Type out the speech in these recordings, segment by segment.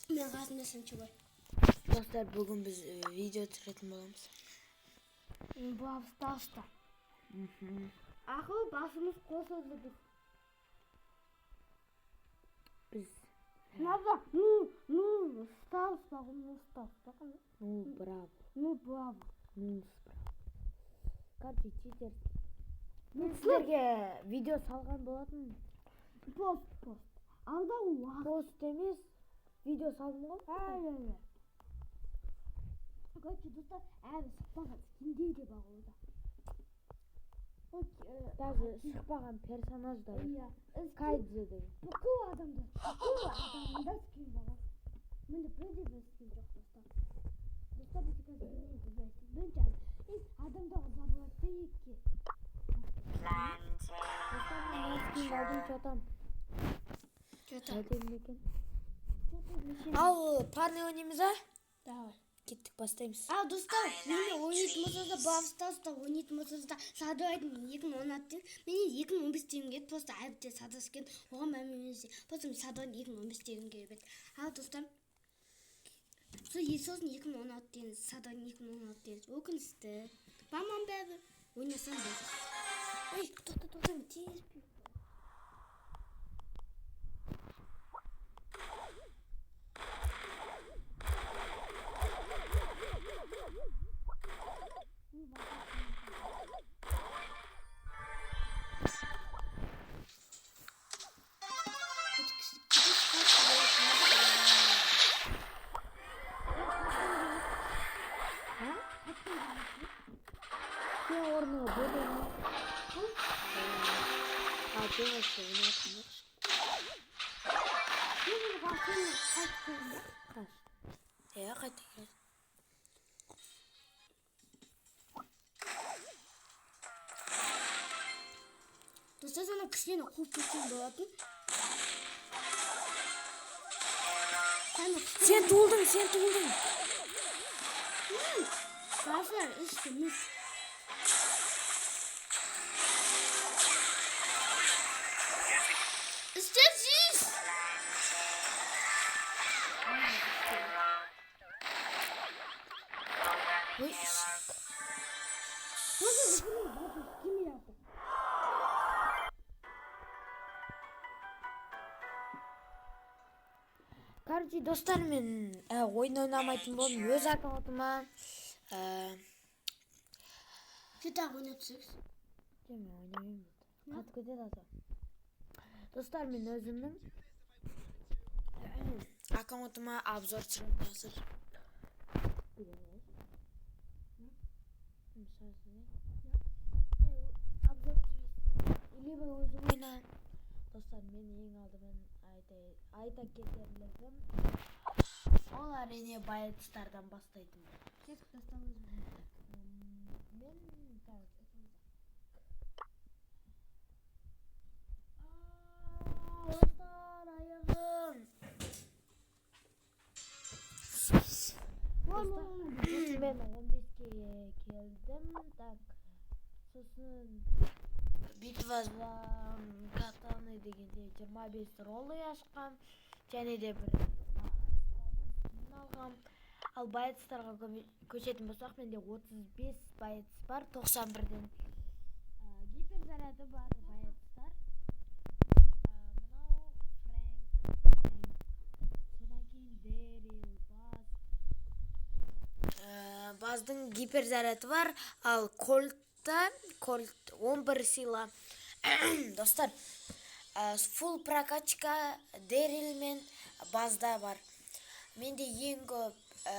Мен қасымда сынчыбай. Достар, бүгін біз видео түсіретін боламыз. Бабстаста. Ақыл басымыз қосылды біз. Надо, стал, Браво. браво. Короче, читер. Мен сіздерге видео салған болатын. Пост. Алдағы уақыт. Пост емес, видео салдым ғой. Короче, достар, әлі шықпаған скиндей де бар олда. Даже шықпаған персонаж да бар. Кайдзе деген. Бүкіл адамда скин бар. Менде бірде бір скин жоқ, достар. Достар, біз қазір бірінші адамдағы забыватты екке. Достар, мен скин алдым, чотам. Қайтем екен. Ал парный ойнаймыз, а? Давай. Кеттік, бастаймыз. Достар, мені ойнайтын болсаңызда Бравстарста ойнайтын болсаңызда садырайдың 2016-тен менен 2015-тен келді. Просто әрбірде садырскен оған мәмемізде. Просто садырайдың 2015-тен келбеді. Достар, сол сосын 2016-тен садырайдың 2016-тен өкіністі. Баман бәрі ойнасам бәрі. Тоқта, мен тез бүй. Sen ornaya böyle mi? Hadi olsun, ne yapmış? Kaç? Ya kaç? Достар, sana кішкене қуып кеткен болатын. Sen tuldun. Қасар, үстіміз. Үстіміз! Ой, Короче, достар, мен ойын ойнамайтын болдым. Өз аккаунтыма Кетақ ойнап түсірсіз. мен ойнамаймын. Қатып кетеді ата. Достар, мен өзімнің аккаунтыма обзор түсіремін қазір. Обзор түсіресіз. Либо өзім ойнаймын. Достар, мен ең алдымен айта кетерлігім, ол әрине байытыстардан бастайтын. Тек достамыз Мен достар, аяғым. Мен 15-ке келдім. Сосын битва за катаны дегенде 25 ролы ашқам. Және де бір алғам. Ал байытыстарға көшетін болсақ, менде 35 байытыс бар, 91-ден. Гипер заряды бар байытыстар. Мынау Фрэнк. Содан кейін Дэрил, Баздың гипер заряды бар, ал Кольт 11 сила. Достар, фул прокачка Дэрил мен Базда бар. Менде ең көп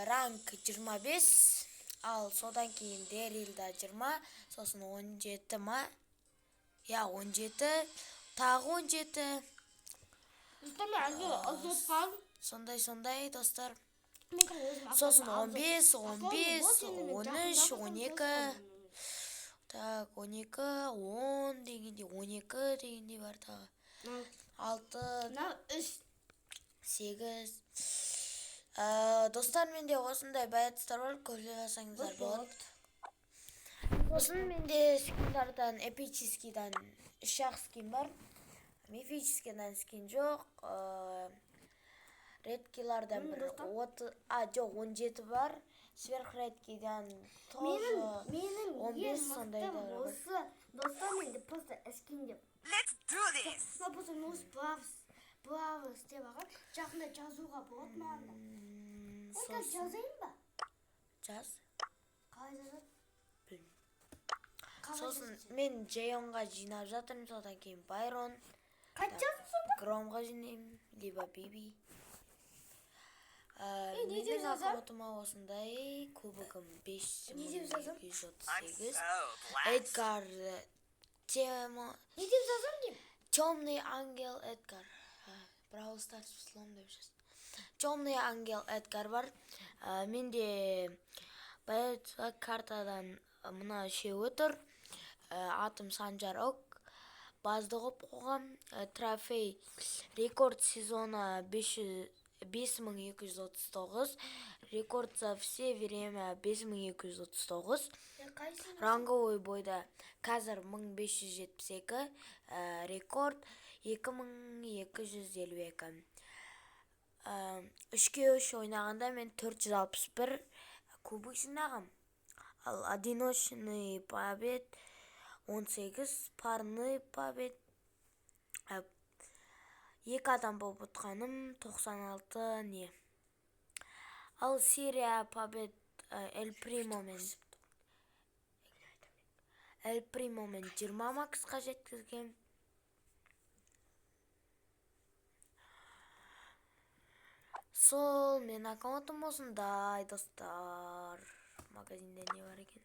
ранг 25, ал содан кейін Дэрилда 20, сосын 17 ма? 17, тағы 17. Сондай, достар. Сосын 15, 13, 12. Так, 12, 10 дегенде, 12 дегенде бар тағы. 6, 8. Достар, менде осындай байытыстар бар, көре алсаңыздар болады. Сосын менде скиндардан эпическийдан 3 ақ скин бар. Мифический скин жоқ. Редкилардан бір 17 бар. Сверхредкиден тоже Менің 15 сондай да бар. осы достар менде просто скин деп. Let's do this. Просто осы Бравс деп аға. Жақында жазуға болады мағанда. Қазір жазайын ба? Жаз. Қалай жазады? Білмеймін. Сосын мен Джейонға жинап жатырмын, содан кейін Байрон. Қайтып жаздың сонда? Громға жинаймын, либо Биби. не деп Менің жазам? аккаунтыма осындай кубогым Не деп жазам? 5238. blessed. Эдгар тема Не деп жазам деймін? Темный ангел Эдгар. Бравл Старс слом деп жазды. Темный ангел Эдгар бар. Менде баяғы картадан мына өтір. Атым Санжар Ок. Баздығып қоғам. Трофей рекорд сезона 5239. Рекорд за все время 5239. Ранговый бойда қазір 1572. Рекорд 2252. 3-3 ойнағанда мен 461 кубок жинағым. Ал одиночный побед 18, парный побед 2 адам болып ұтқаным 96 не. Ал серия побед Эль Примомен 20 максқа жеткізген. Сол мен аккаунтым осындай, достар. Магазинде не бар екен?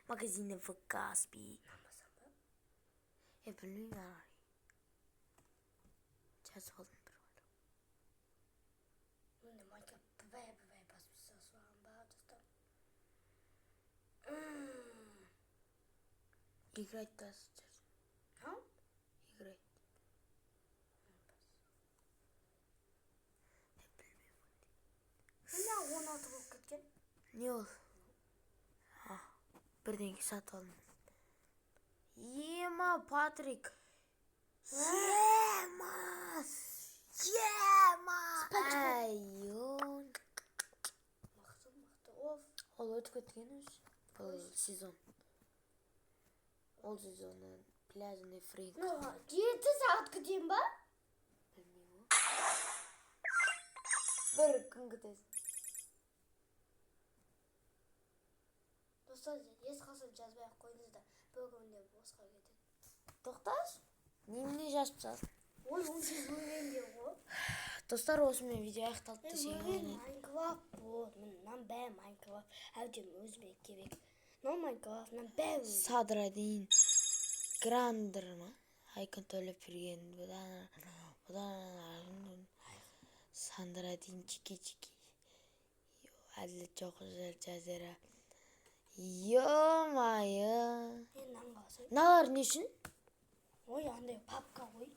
Магазинде в Каспи. Білмеймін ағай. Жазып алдым бір бала. Менде Майнкрафт бывай подписывалған ба, достар? Играть даже. А? Играть. Мына 16 болып кеткен. Не ол? Бірдеңке сатып алдым. Ема, Патрик. Ема! Айон. Мықты. Оф. Ол өтіп кеткен өз. Бұл сезон. Ол сезоннан пляжный фринг. 7 сағат күтем ба? Білмеймін. Бір күн күтесің. Достар, ес қалсын жазбай ақ қойыңыздар. Бір күнде босқа кетеді. Тоқташ? Немене жазып тастадың? Ой, 18 өлгенде ғой. Достар, осымен видео аяқталды Мен десең өлген ойнайды. Майнкрафт болды. Мынан бәрі Майнкрафт. Әудем өзіме керек. Но Майнкрафтнан бәрі өзіме. Садрадин Грандер ма? Айкын төлеп берген. Бұдан Сандрадин чики-чики. Әділет жоқ жазера. Ё-майы. Мен нанғасын. Налар не үшін? Ой, андай папка ғой.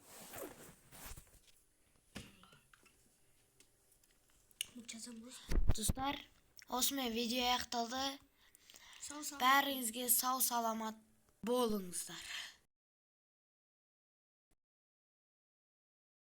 Достар, осымен видео аяқталды. Сау-сау. Бәріңізге сау саламат болыңыздар.